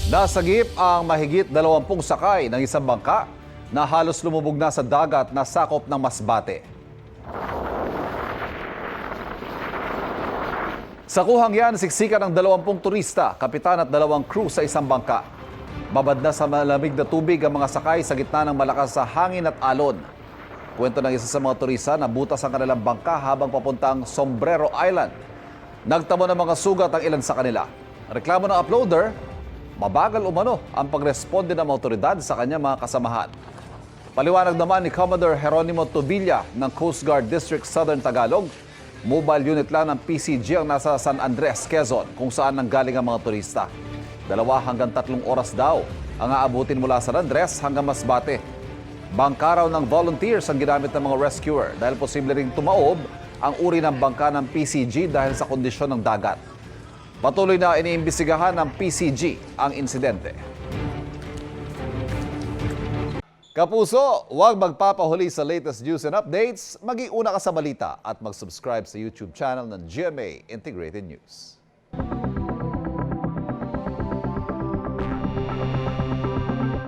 Nasagip ang mahigit 20 sakay ng isang bangka na halos lumubog na sa dagat na sakop ng Masbate. Sa kuhang yan, siksikan ng 20 turista, kapitan at 2 crew sa isang bangka. Babad na sa malamig na tubig ang mga sakay sa gitna ng malakas sa hangin at alon. Kwento ng isa sa mga turista na butas ang kanilang bangka habang papuntang Sombrero Island. Nagtamo ng mga sugat ang ilan sa kanila. Reklamo ng uploader, mabagal umano ang pagresponde ng otoridad sa kanyang mga kasamahan. Paliwanag naman ni Commodore Jeronimo Tobilla ng Coast Guard District Southern Tagalog, mobile unit lang ng PCG ang nasa San Andres, Quezon, kung saan nanggaling ang mga turista. 2 hanggang 3 oras daw ang aabutin mula San Andres hanggang Masbate. Bangka raw ng volunteers ang ginamit ng mga rescuer dahil posible ring tumaob ang uri ng bangka ng PCG dahil sa kondisyon ng dagat. Patuloy na iniimbestigahan ng PCG ang insidente. Kapuso, huwag magpapahuli sa latest news and updates. Mag-iuna ka sa balita at mag-subscribe sa YouTube channel ng GMA Integrated News.